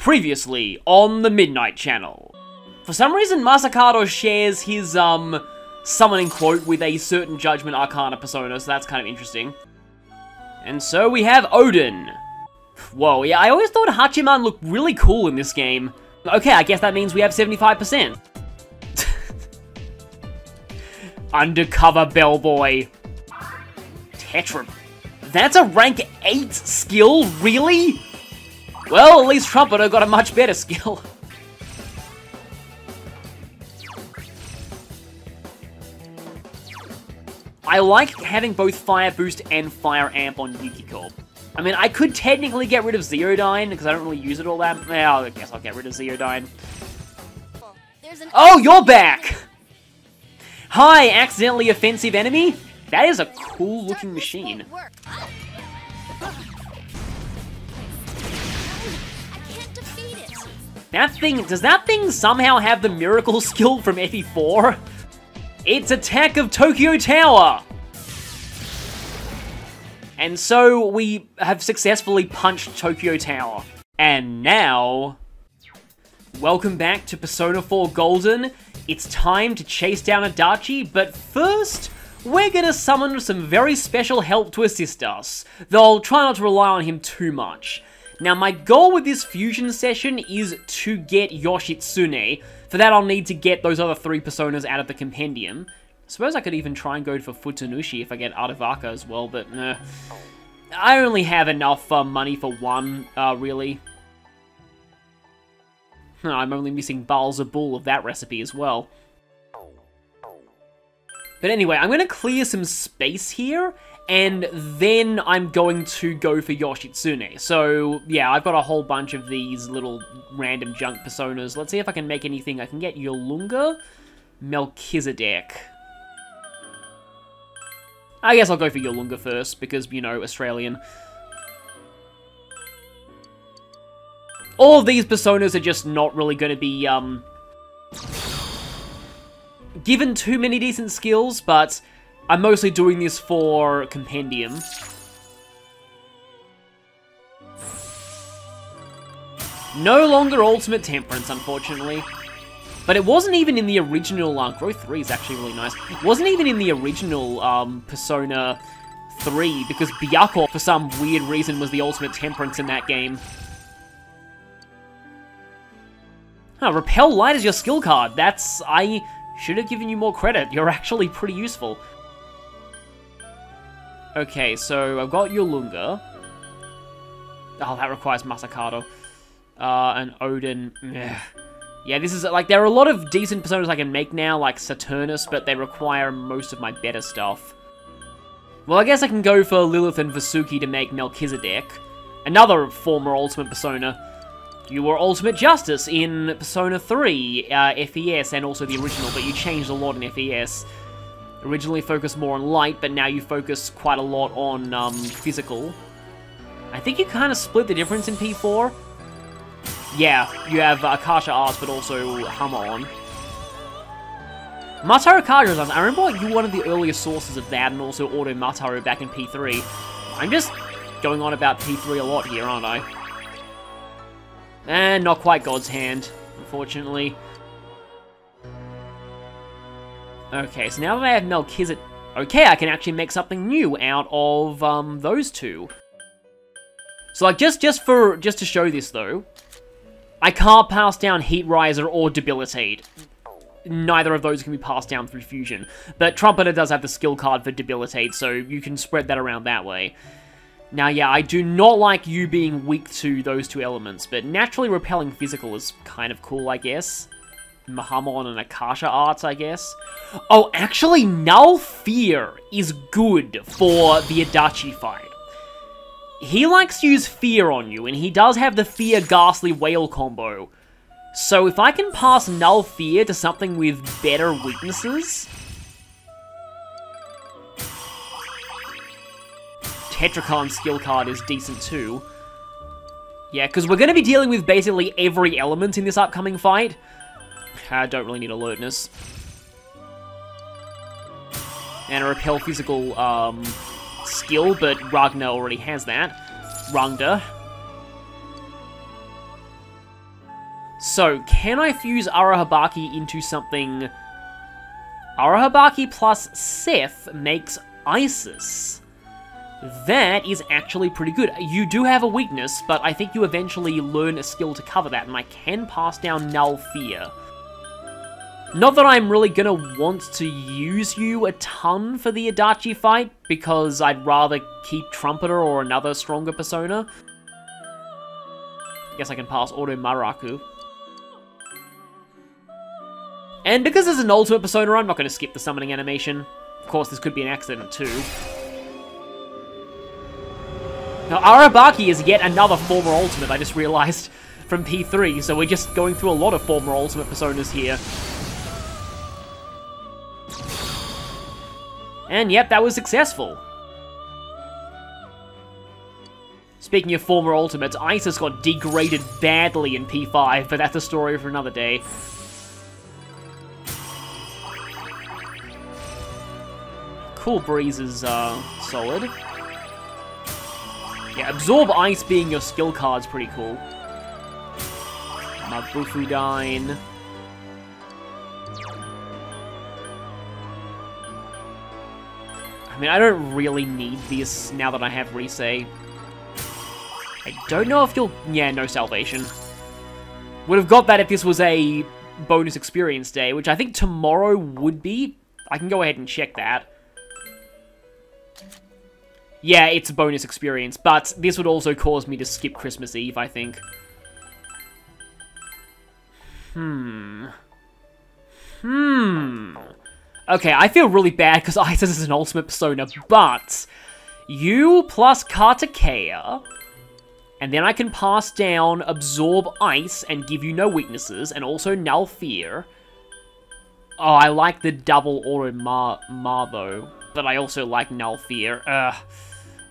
Previously on the Midnight Channel. For some reason, Masakado shares his, summoning quote with a certain Judgment Arcana persona, so that's kind of interesting. And so we have Odin. Whoa, yeah, I always thought Hachiman looked really cool in this game. Okay, I guess that means we have 75%. Undercover Bellboy. Tetra. That's a rank 8 skill? Really? Well, at least Trumpeter got a much better skill. I like having both Fire Boost and Fire Amp on Yukiko. I mean, I could technically get rid of Zeodyne, because I don't really use it all that. Well, I guess I'll get rid of Zeodyne. Oh, you're back! Hi, accidentally offensive enemy? That is a cool looking machine. That thing, does that thing somehow have the miracle skill from FE4? It's Attack of Tokyo Tower! And so we have successfully punched Tokyo Tower. And now, welcome back to Persona 4 Golden. It's time to chase down Adachi, but first, we're gonna summon some very special help to assist us, though I'll try not to rely on him too much. Now, my goal with this fusion session is to get Yoshitsune. For that, I'll need to get those other 3 personas out of the compendium. I suppose I could even try and go for Futanushi if I get Artavaka as well, but nah. I only have enough money for one, really. I'm only missing Baalzebul of that recipe as well. But anyway, I'm going to clear some space here, and then I'm going to go for Yoshitsune. So, yeah, I've got a whole bunch of these little random junk personas. Let's see if I can make anything. I can get Yolunga, Melchizedek. I guess I'll go for Yolunga first, because, you know, Australian. All of these personas are just not really going to be, given too many decent skills, but I'm mostly doing this for Compendium. No longer Ultimate Temperance, unfortunately. But it wasn't even in the original, Growth 3 is actually really nice. It wasn't even in the original, Persona 3, because Byakko, for some weird reason, was the Ultimate Temperance in that game. Huh, Repel Light is your skill card. I should have given you more credit. You're actually pretty useful. Okay, so I've got Yolunga. Oh, that requires Masakado. And Odin. Ugh. Yeah, this is, like, there are a lot of decent personas I can make now, like Saturnus, but they require most of my better stuff. Well, I guess I can go for Lilith and Vasuki to make Melchizedek. Another former Ultimate Persona. You were Ultimate Justice in Persona 3, FES, and also the original, but you changed a lot in FES. Originally focused more on light, but now you focus quite a lot on, physical. I think you kind of split the difference in P4. Yeah, you have Akasha Arts, but also Hamon. Mataru Kaja, I remember you were one of the earliest sources of that, and also Auto Mataru back in P3. I'm just going on about P3 a lot here, aren't I? And not quite God's Hand, unfortunately. Okay, so now that I have Melchizedek... Okay, I can actually make something new out of, those two. So, like, just to show this, though, I can't pass down Heat Riser or Debilitate. Neither of those can be passed down through Fusion. But Trumpeter does have the skill card for Debilitate, so you can spread that around that way. Now, yeah, I do not like you being weak to those 2 elements, but naturally repelling physical is kind of cool, I guess. Mahamon and Akasha Arts, I guess. Oh, actually, Null Fear is good for the Adachi fight. He likes to use Fear on you, and he does have the Fear Ghastly Whale combo. So if I can pass Null Fear to something with better weaknesses... Tetracon's skill card is decent too. Yeah, because we're going to be dealing with basically every element in this upcoming fight. I don't really need alertness. And a repel physical skill, but Ragnar already has that. Rangda. So, can I fuse Arahabaki into something... Arahabaki plus Seth makes Isis. That is actually pretty good. You do have a weakness, but I think you eventually learn a skill to cover that, and I can pass down Null Fear. Not that I'm really gonna want to use you a ton for the Adachi fight, because I'd rather keep Trumpeter or another stronger persona. Guess I can pass Auto Maraku. And because there's an ultimate persona, I'm not gonna skip the summoning animation. Of course, this could be an accident too. Now, Arabaki is yet another former ultimate, I just realized, from P3, so we're just going through a lot of former ultimate personas here. And yep, that was successful. Speaking of former ultimates, Isis got degraded badly in P5, but that's a story for another day. Cool Breeze is solid. Yeah, Absorb Ice being your skill card's pretty cool. Mabufudine. I mean, I don't really need this now that I have Risei. I don't know if you'll... Yeah, no Salvation. Would have got that if this was a bonus experience day, which I think tomorrow would be. I can go ahead and check that. Yeah, it's a bonus experience, but this would also cause me to skip Christmas Eve, I think. Okay, I feel really bad because Isis is an ultimate persona, but you plus Kartikeya, and then I can pass down Absorb Ice and give you no weaknesses, and also Null Fear. Oh, I like the double Auto Ma though, but I also like Null Fear.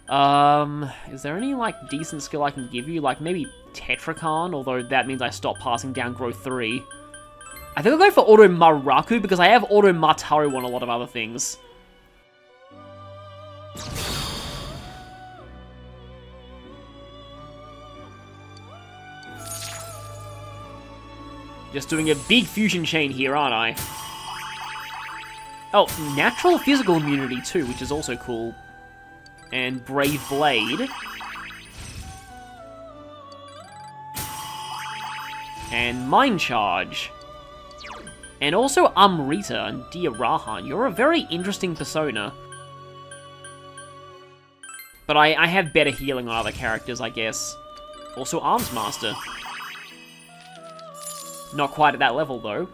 Is there any, like, decent skill I can give you? Like, maybe Tetrakan, although that means I stop passing down Growth 3. I think I'll go for Auto Maraku, because I have Auto Mataru on a lot of other things. Just doing a big fusion chain here, aren't I? Oh, natural physical immunity too, which is also cool. And Brave Blade. And Mind Charge. And also Amrita and Diarahan. You're a very interesting persona. But I have better healing on other characters, I guess. Also Arms Master. Not quite at that level, though.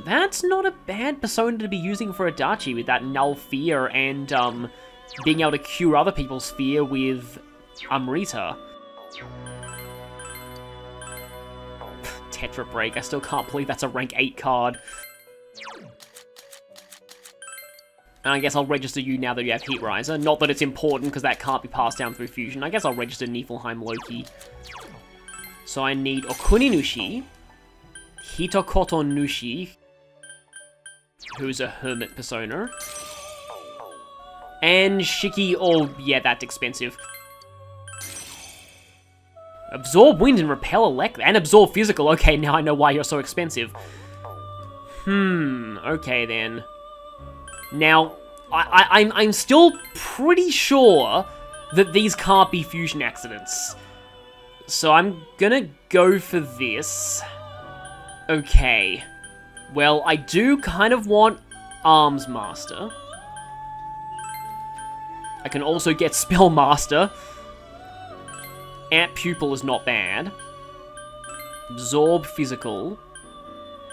That's not a bad persona to be using for Adachi with that Null Fear and, being able to cure other people's fear with Amrita. Tetra Break, I still can't believe that's a rank 8 card. And I guess I'll register you now that you have Heat Riser. Not that it's important, because that can't be passed down through fusion. I guess I'll register Niflheim Loki. So I need Okuninushi, Hitokoto Nushi, who's a hermit persona, and Shiki, oh yeah, that's expensive. Absorb Wind and Repel Elect, and Absorb Physical, okay, now I know why you're so expensive. Okay then. Now, I'm still pretty sure that these can't be fusion accidents. So I'm gonna go for this. Okay. Well, I do kind of want Arms Master. I can also get Spellmaster. Ant Pupil is not bad. Absorb Physical.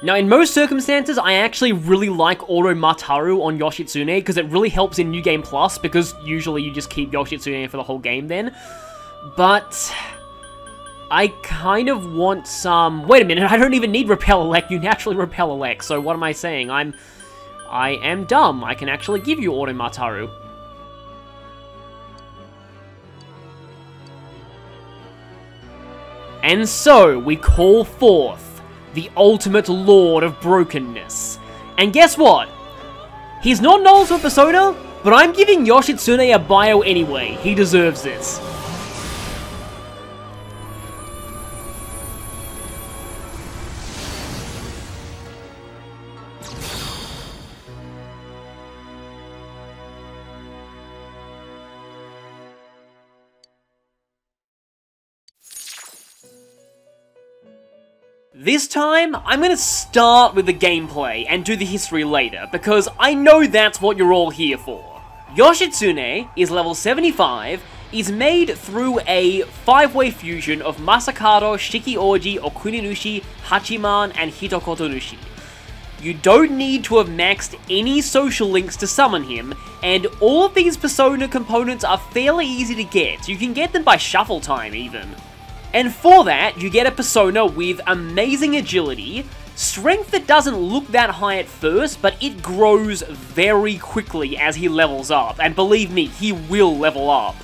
Now, in most circumstances, I actually really like Auto Mataru on Yoshitsune, because it really helps in New Game Plus, because usually you just keep Yoshitsune for the whole game then. But I kind of want some... Wait a minute, I don't even need Repel Elect, you naturally Repel Elect, so what am I saying? I am dumb, I can actually give you Auto Mataru. And so, we call forth the ultimate Lord of Brokenness. And guess what? He's not an ultimate persona, but I'm giving Yoshitsune a bio anyway. He deserves this. This time, I'm gonna start with the gameplay and do the history later, because I know that's what you're all here for. Yoshitsune is level 75, is made through a 5-way fusion of Masakado, Shikioji, Okuninushi, Hachiman, and Hitokotonushi. You don't need to have maxed any social links to summon him, and all of these persona components are fairly easy to get. You can get them by shuffle time even. And for that, you get a persona with amazing agility, strength that doesn't look that high at first, but it grows very quickly as he levels up, and believe me, he will level up.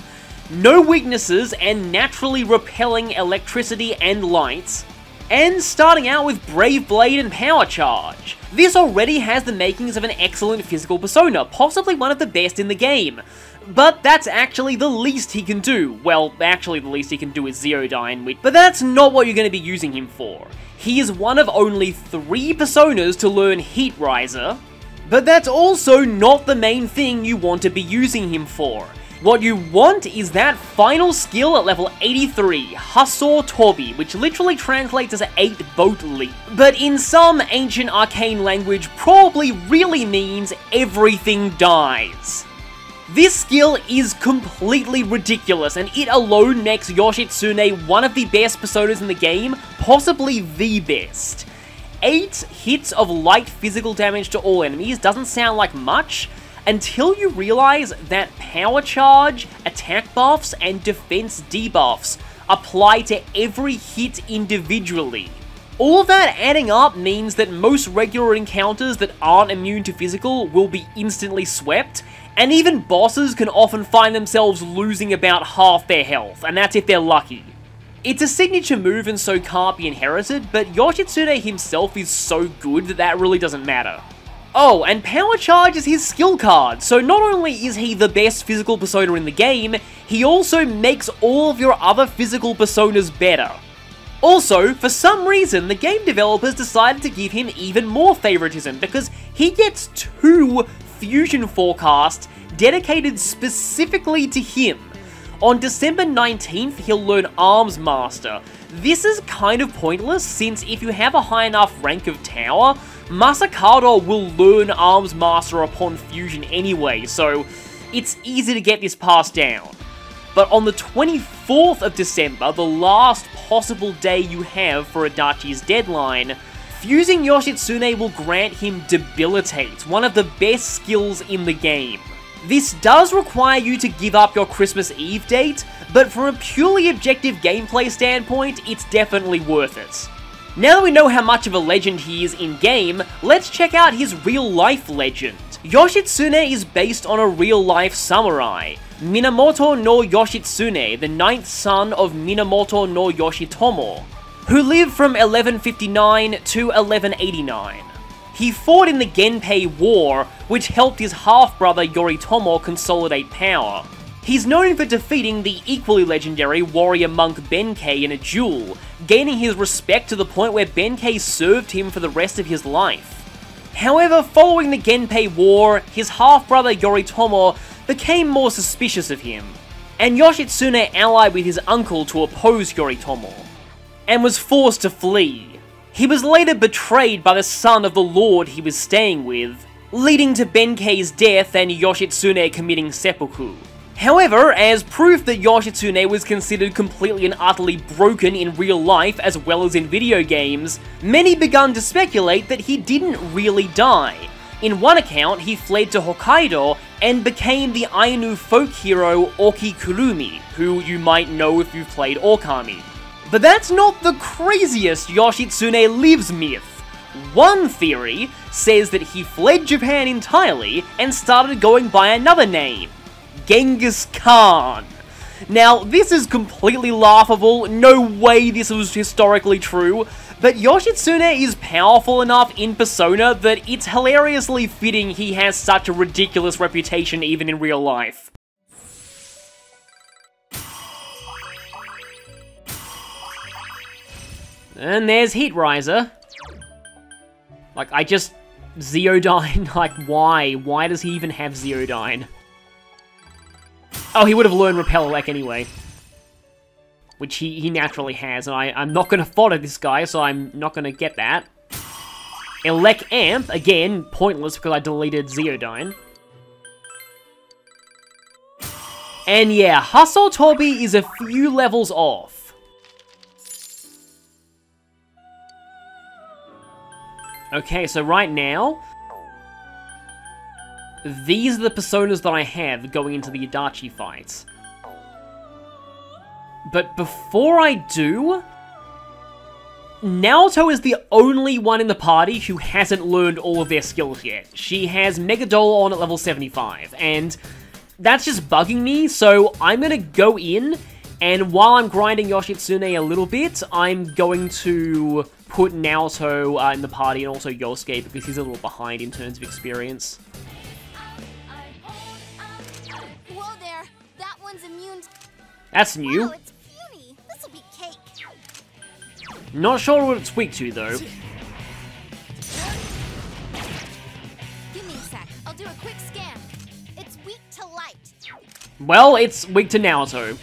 No weaknesses and naturally repelling electricity and lights, and starting out with Brave Blade and Power Charge. This already has the makings of an excellent physical persona, possibly one of the best in the game. But that's actually the least he can do. Well, actually the least he can do is Showdown, but that's not what you're going to be using him for. He is one of only 3 personas to learn Heat Riser, but that's also not the main thing you want to be using him for. What you want is that final skill at level 83, Husor Tobi, which literally translates as 8 boat leap, but in some ancient arcane language probably really means everything dies. This skill is completely ridiculous, and it alone makes Yoshitsune one of the best personas in the game, possibly the best. 8 hits of light physical damage to all enemies doesn't sound like much, until you realize that power charge, attack buffs, and defense debuffs apply to every hit individually. All of that adding up means that most regular encounters that aren't immune to physical will be instantly swept, and even bosses can often find themselves losing about half their health, and that's if they're lucky. It's a signature move and so can't be inherited, but Yoshitsune himself is so good that that really doesn't matter. Oh, and Power Charge is his skill card, so not only is he the best physical persona in the game, he also makes all of your other physical personas better. Also, for some reason, the game developers decided to give him even more favoritism, because he gets 2 fusion forecasts dedicated specifically to him. On December 19th, he'll learn Arms Master. This is kind of pointless, since if you have a high enough rank of Tower, Masakado will learn Arms Master upon fusion anyway, so it's easy to get this passed down. But on the 24th of December, the last possible day you have for Adachi's deadline, fusing Yoshitsune will grant him Debilitate, one of the best skills in the game. This does require you to give up your Christmas Eve date, but from a purely objective gameplay standpoint, it's definitely worth it. Now that we know how much of a legend he is in-game, let's check out his real-life legend. Yoshitsune is based on a real-life samurai, Minamoto no Yoshitsune, the 9th son of Minamoto no Yoshitomo, who lived from 1159 to 1189. He fought in the Genpei War, which helped his half-brother Yoritomo consolidate power. He's known for defeating the equally legendary warrior monk Benkei in a duel, gaining his respect to the point where Benkei served him for the rest of his life. However, following the Genpei War, his half-brother Yoritomo became more suspicious of him, and Yoshitsune allied with his uncle to oppose Yoritomo, and was forced to flee. He was later betrayed by the son of the lord he was staying with, leading to Benkei's death and Yoshitsune committing seppuku. However, as proof that Yoshitsune was considered completely and utterly broken in real life as well as in video games, many begun to speculate that he didn't really die. In one account, he fled to Hokkaido and became the Ainu folk hero Oki Kurumi, who you might know if you've played Okami. But that's not the craziest Yoshitsune lives myth. One theory says that he fled Japan entirely and started going by another name, Genghis Khan. Now, this is completely laughable, no way this was historically true, but Yoshitsune is powerful enough in Persona that it's hilariously fitting he has such a ridiculous reputation even in real life. And there's Heat Riser. Like, I just... Showdown, like, why? Why does he even have Showdown? Oh, he would have learned Repel Elec anyway. which he naturally has, and I'm not going to fodder this guy, so I'm not going to get that. Elec Amp, again, pointless because I deleted Zeodyne. And yeah, Hustle Toby is a few levels off. Okay, so right now, these are the personas that I have going into the Adachi fight. But before I do, Naoto is the only one in the party who hasn't learned all of their skills yet. She has Mega Doll on at level 75, and that's just bugging me, so I'm gonna go in, and while I'm grinding Yoshitsune a little bit, I'm going to put Naoto in the party, and also Yosuke, because he's a little behind in terms of experience. Whoa there, that one's immune. That's new. Wow, it's puny. This'll be cake. Not sure what it's weak to, though. Give me a sec. I'll do a quick scan. It's weak to light. Well, it's weak to Naoto.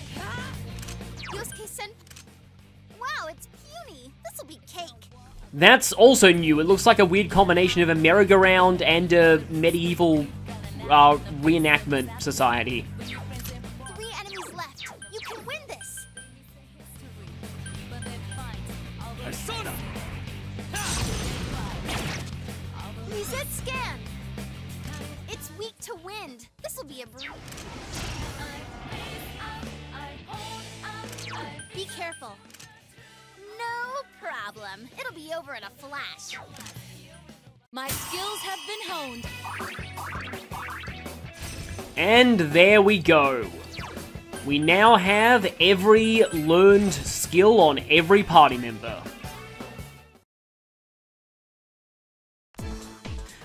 Yosuke-sen. Wow, it's puny. This'll be cake. That's also new. It looks like a weird combination of a merry-go-round and a medieval reenactment society. 3 enemies left. You can win this. Reset scan. It's weak to wind. This'll be a Be careful. No problem. It'll be over in a flash. My skills have been honed. And there we go. We now have every learned skill on every party member.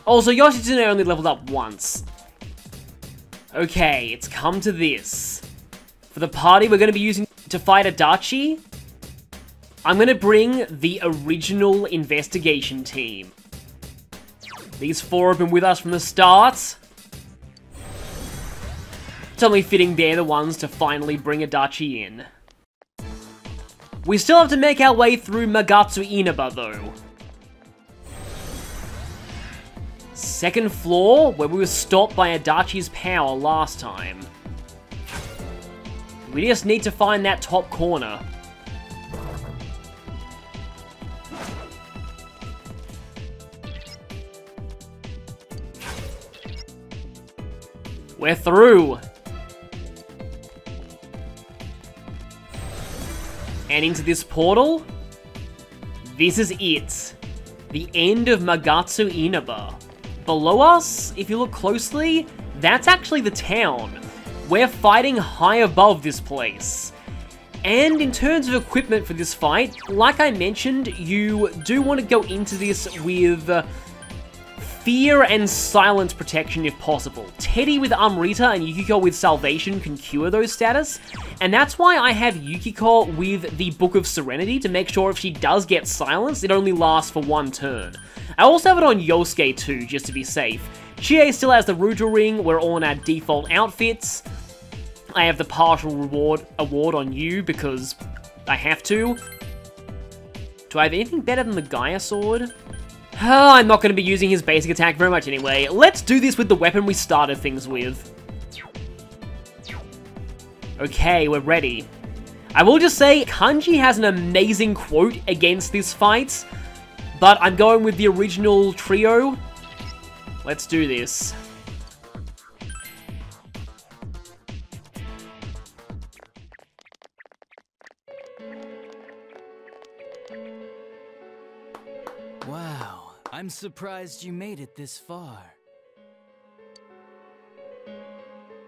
Also, Yoshitsune only leveled up once. Okay, it's come to this. For the party we're going to be using to fight Adachi, I'm going to bring the original investigation team. These 4 have been with us from the start. It's only fitting they're the ones to finally bring Adachi in. We still have to make our way through Magatsu Inaba, though. Second floor, where we were stopped by Adachi's power last time. We just need to find that top corner. We're through! And into this portal, this is it. The end of Magatsu Inaba. Below us, if you look closely, that's actually the town. We're fighting high above this place. And in terms of equipment for this fight, like I mentioned, you do want to go into this with fear and silence protection if possible. Teddy with Amrita and Yukiko with Salvation can cure those status, and that's why I have Yukiko with the Book of Serenity to make sure if she does get silenced, it only lasts for 1 turn. I also have it on Yosuke too, just to be safe. Chie still has the Rudra Ring, we're all in our default outfits. I have the partial reward award on you because I have to. Do I have anything better than the Gaia Sword? I'm not going to be using his basic attack very much anyway. Let's do this with the weapon we started things with. Okay, we're ready. I will just say, Kanji has an amazing quote against this fight, but I'm going with the original trio. Let's do this. Wow, I'm surprised you made it this far.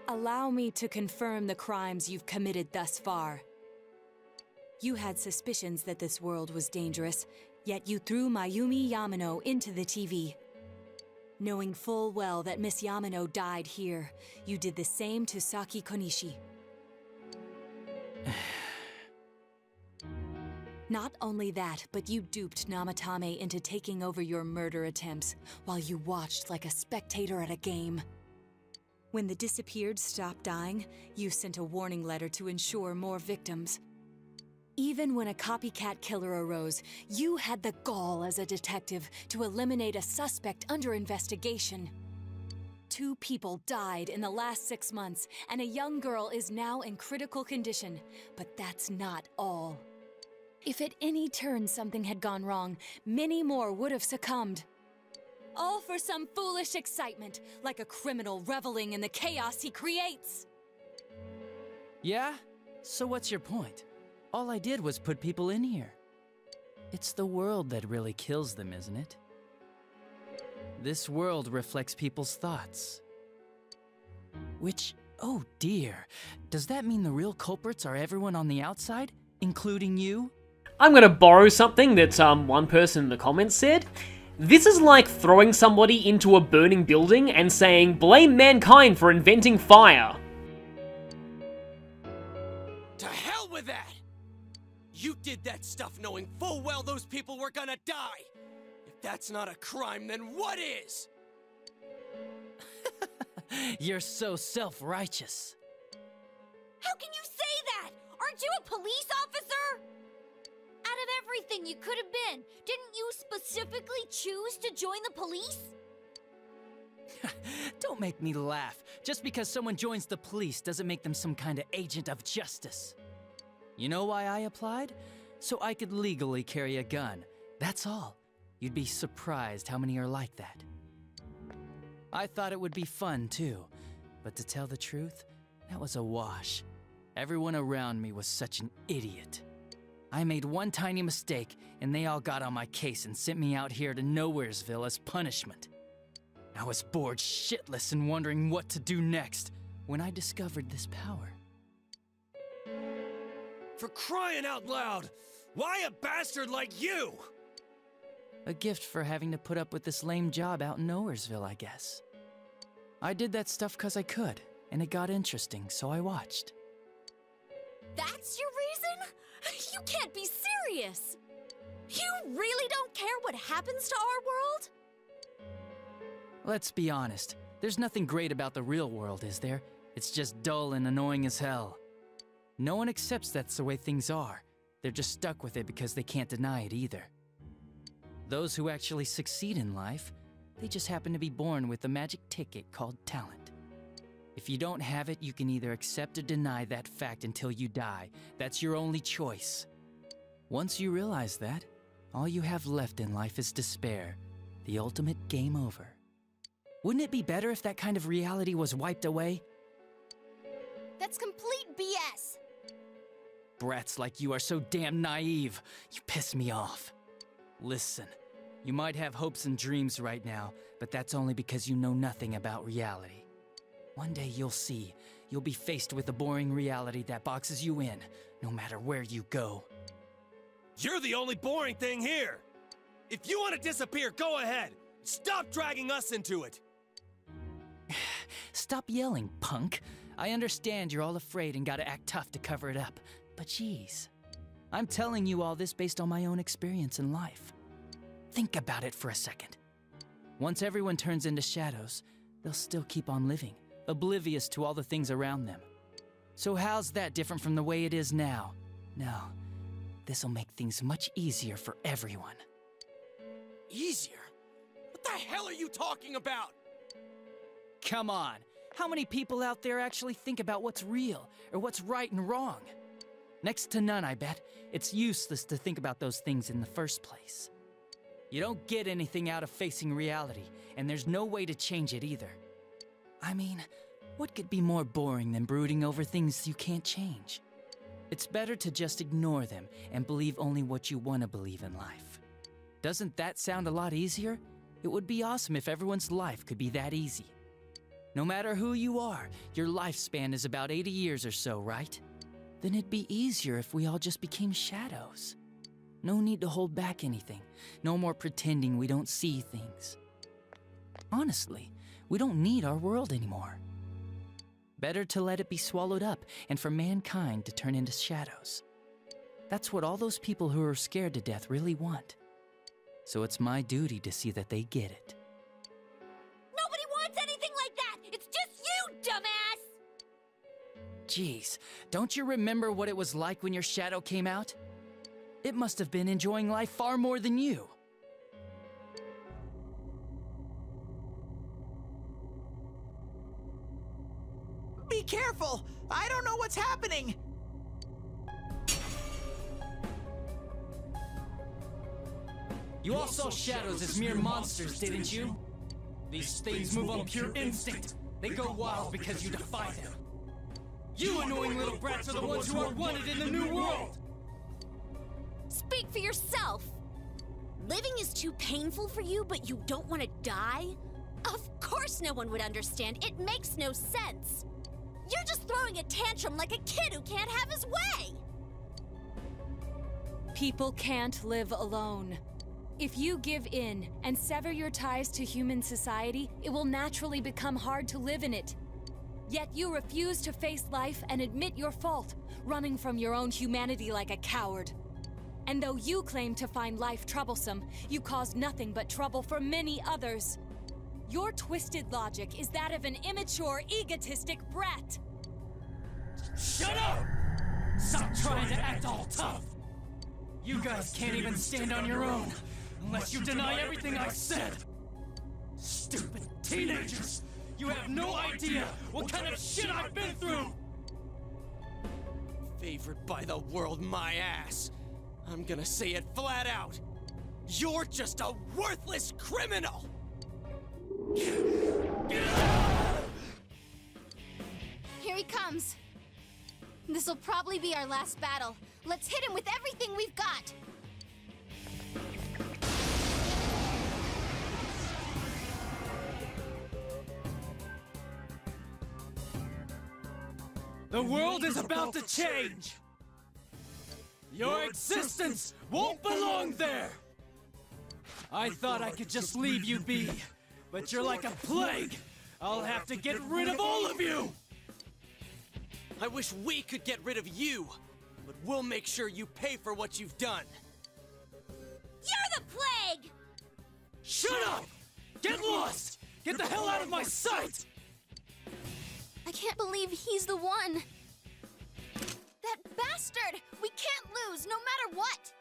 Allow me to confirm the crimes you've committed thus far. You had suspicions that this world was dangerous, yet you threw Mayumi Yamano into the TV. Knowing full well that Miss Yamano died here, you did the same to Saki Konishi. Not only that, but you duped Namatame into taking over your murder attempts while you watched like a spectator at a game. When the disappeared stopped dying, you sent a warning letter to ensure more victims. Even when a copycat killer arose, you had the gall as a detective to eliminate a suspect under investigation. 2 people died in the last 6 months, and a young girl is now in critical condition. But that's not all. If at any turn something had gone wrong, many more would have succumbed. All for some foolish excitement, like a criminal reveling in the chaos he creates. Yeah? So what's your point? All I did was put people in here. It's the world that really kills them, isn't it? This world reflects people's thoughts. Which, oh dear, does that mean the real culprits are everyone on the outside, including you? I'm gonna borrow something that one person in the comments said. This is like throwing somebody into a burning building and saying, blame mankind for inventing fire. To hell with that! You did that stuff knowing full well those people were gonna die! If that's not a crime, then what is? You're so self-righteous. How can you say that? Aren't you a police officer? Out of everything you could have been, didn't you specifically choose to join the police? Don't make me laugh. Just because someone joins the police doesn't make them some kind of agent of justice. You know why I applied? So I could legally carry a gun. That's all. You'd be surprised how many are like that. I thought it would be fun too, but to tell the truth, that was a wash. Everyone around me was such an idiot. I made one tiny mistake, and they all got on my case and sent me out here to Nowheresville as punishment. I was bored shitless and wondering what to do next when I discovered this power. For crying out loud! Why a bastard like you? A gift for having to put up with this lame job out in Nowheresville, I guess. I did that stuff 'cause I could, and it got interesting, so I watched. That's your reason? You can't be serious! You really don't care what happens to our world? Let's be honest, there's nothing great about the real world, is there? It's just dull and annoying as hell. No one accepts that's the way things are. They're just stuck with it because they can't deny it either. Those who actually succeed in life, they just happen to be born with a magic ticket called talent. If you don't have it, you can either accept or deny that fact until you die. That's your only choice. Once you realize that, all you have left in life is despair, the ultimate game over. Wouldn't it be better if that kind of reality was wiped away? That's complete BS! Brats like you are so damn naive. You piss me off. Listen, you might have hopes and dreams right now, but that's only because you know nothing about reality. One day you'll see. You'll be faced with a boring reality that boxes you in, no matter where you go. You're the only boring thing here! If you want to disappear, go ahead! Stop dragging us into it! Stop yelling, punk. I understand you're all afraid and gotta act tough to cover it up, but geez. I'm telling you all this based on my own experience in life. Think about it for a second. Once everyone turns into shadows, they'll still keep on living, oblivious to all the things around them. So how's that different from the way it is now? No, this'll make things much easier for everyone. Easier? What the hell are you talking about? Come on, how many people out there actually think about what's real, or what's right and wrong? Next to none, I bet. It's useless to think about those things in the first place. You don't get anything out of facing reality, and there's no way to change it either. I mean, what could be more boring than brooding over things you can't change? It's better to just ignore them and believe only what you want to believe in life. Doesn't that sound a lot easier? It would be awesome if everyone's life could be that easy. No matter who you are, your lifespan is about 80 years or so, right? Then it'd be easier if we all just became shadows. No need to hold back anything. No more pretending we don't see things. Honestly, we don't need our world anymore. Better to let it be swallowed up and for mankind to turn into shadows. That's what all those people who are scared to death really want. So it's my duty to see that they get it. Nobody wants anything like that! It's just you, dumbass! Jeez, don't you remember what it was like when your shadow came out? It must have been enjoying life far more than you. Be careful! I don't know what's happening! You all saw shadows as mere monsters, didn't you? These things move on pure instinct. They go wild because you defy them. You annoying little brats are the ones who are wanted in the new world! Speak for yourself! Living is too painful for you, but you don't want to die? Of course no one would understand. It makes no sense. You're just throwing a tantrum like a kid who can't have his way! People can't live alone. If you give in and sever your ties to human society, it will naturally become hard to live in it. Yet you refuse to face life and admit your fault, running from your own humanity like a coward. And though you claim to find life troublesome, you cause nothing but trouble for many others. Your twisted logic is that of an immature, egotistic brat. Shut up! Stop trying to act all tough! You guys can't even stand on your own, unless you deny everything I've said! Stupid teenagers! You have no idea what kind of shit I've been through! Favored by the world, my ass. I'm gonna say it flat out. You're just a worthless criminal! Here he comes. This'll probably be our last battle. Let's hit him with everything we've got! The world is about to change! Your existence won't belong there! I thought I could just leave you be, but you're like a plague! I'll have to get rid of all of you! I wish we could get rid of you, but we'll make sure you pay for what you've done. You're the plague! Shut up! Get lost! Get the hell out of my sight! I can't believe he's the one. That bastard! We can't lose, no matter what!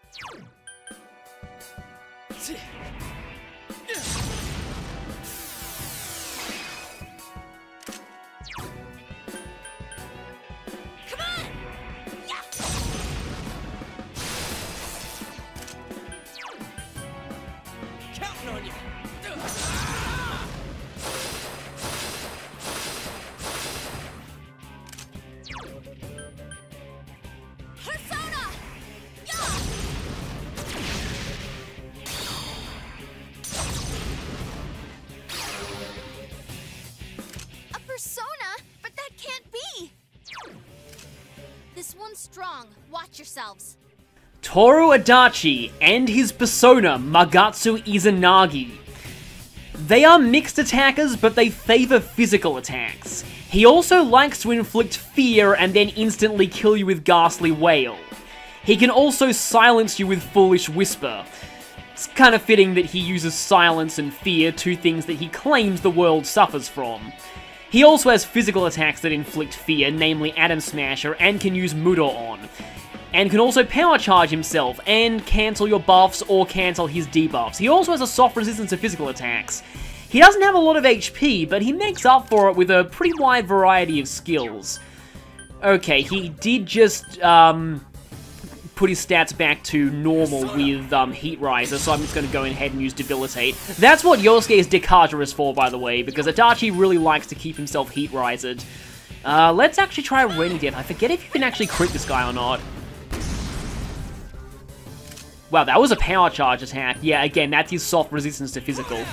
Come on! Yeah! Counting on you! Persona! Yeah! A persona? But that can't be! This one's strong. Watch yourselves. Toru Adachi and his persona, Magatsu Izanagi. They are mixed attackers, but they favor physical attacks. He also likes to inflict fear and then instantly kill you with Ghastly Wail. He can also silence you with Foolish Whisper. It's kind of fitting that he uses silence and fear, two things that he claims the world suffers from. He also has physical attacks that inflict fear, namely Atom Smasher, and can use Mudon. And can also power charge himself, and cancel your buffs or cancel his debuffs. He also has a soft resistance to physical attacks. He doesn't have a lot of HP, but he makes up for it with a pretty wide variety of skills. Okay, he did just, put his stats back to normal with, Heat Riser, so I'm just gonna go ahead and use Debilitate. That's what Yosuke's Dekadra is for, by the way, because Adachi really likes to keep himself Heat Risered. Let's actually try Rainy Death. I forget if you can actually crit this guy or not. Wow, that was a power charge attack. Yeah, again, that's his soft resistance to physical.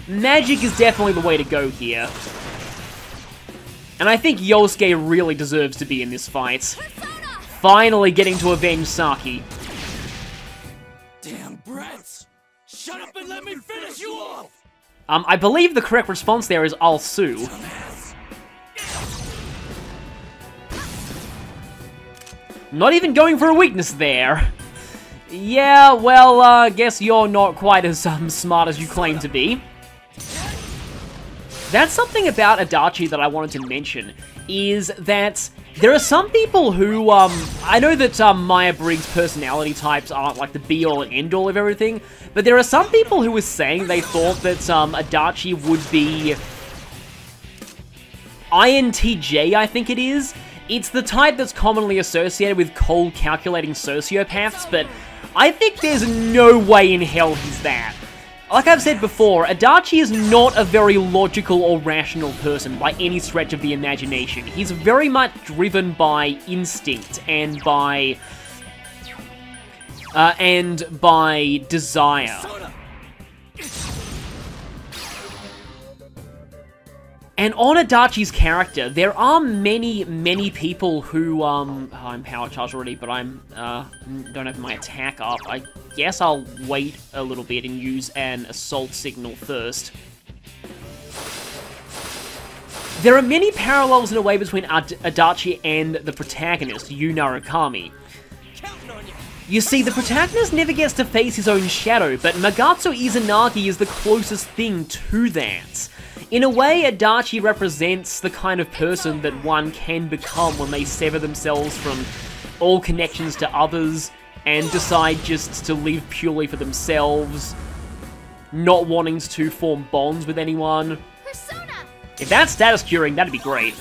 Magic is definitely the way to go here. And I think Yosuke really deserves to be in this fight. Finally getting to avenge Saki. Damn brats! Shut up and let me finish you off! I believe the correct response there is I'll sue. Not even going for a weakness there. Yeah, well, guess you're not quite as smart as you claim to be. That's something about Adachi that I wanted to mention. is that there are some people who, I know that Maya Briggs' personality types aren't like the be-all and end-all of everything, but there are some people who were saying they thought that Adachi would be INTJ, I think it is. It's the type that's commonly associated with cold, calculating sociopaths, but I think there's no way in hell he's that. Like I've said before, Adachi is not a very logical or rational person by any stretch of the imagination. He's very much driven by instinct and by desire. And on Adachi's character, there are many people who, I'm power charged already, but I'm, don't have my attack up. I guess I'll wait a little bit and use an assault signal first. There are many parallels in a way between Adachi and the protagonist, Yu Narukami. You see, the protagonist never gets to face his own shadow, but Magatsu Izanagi is the closest thing to that. In a way, Adachi represents the kind of person that one can become when they sever themselves from all connections to others and decide just to live purely for themselves, not wanting to form bonds with anyone. Persona! If that's status curing, that'd be great.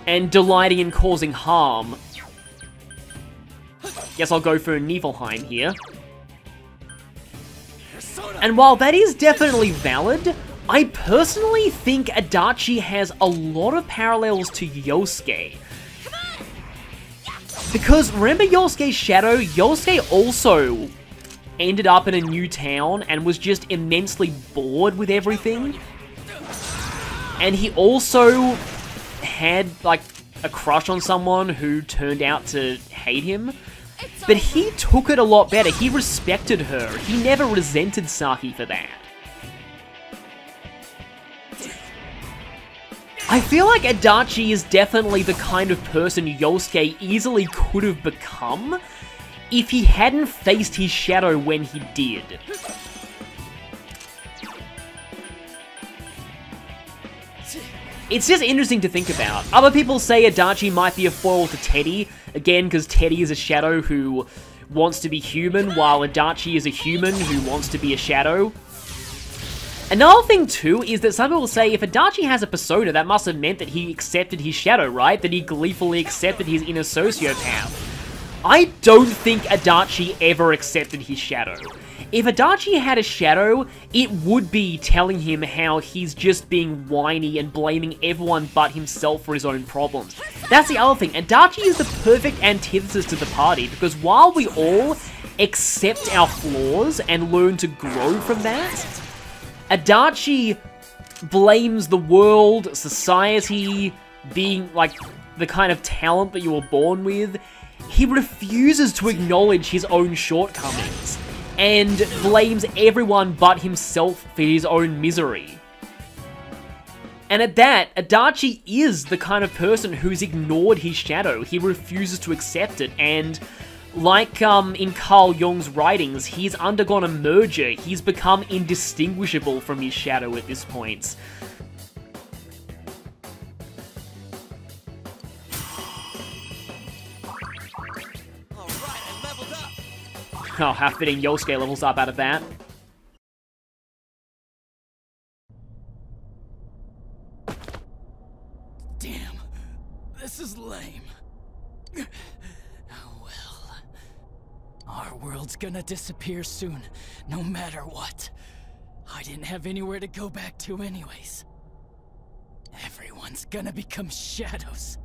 And delighting in causing harm. Guess I'll go for Niflheim here. And while that is definitely valid, I personally think Adachi has a lot of parallels to Yosuke. Because remember Yosuke's shadow? Yosuke also ended up in a new town and was just immensely bored with everything. And he also had, like, a crush on someone who turned out to hate him. But he took it a lot better. He respected her. He never resented Saki for that. I feel like Adachi is definitely the kind of person Yosuke easily could have become if he hadn't faced his shadow when he did. It's just interesting to think about. Other people say Adachi might be a foil to Teddy, again because Teddy is a shadow who wants to be human, while Adachi is a human who wants to be a shadow. Another thing too is that some people say if Adachi has a persona, that must have meant that he accepted his shadow, right? That he gleefully accepted his inner sociopath. I don't think Adachi ever accepted his shadow. If Adachi had a shadow, it would be telling him how he's just being whiny and blaming everyone but himself for his own problems. That's the other thing. Adachi is the perfect antithesis to the party, because while we all accept our flaws and learn to grow from that, Adachi blames the world, society, being like the kind of talent that you were born with. He refuses to acknowledge his own shortcomings and blames everyone but himself for his own misery. And at that, Adachi is the kind of person who's ignored his shadow. He refuses to accept it, and like in Carl Jung's writings, he's undergone a merger. He's become indistinguishable from his shadow at this point. Oh, how fitting Yosuke levels up out of that. Damn, this is lame. Oh well. Our world's gonna disappear soon, no matter what. I didn't have anywhere to go back to anyways. Everyone's gonna become shadows.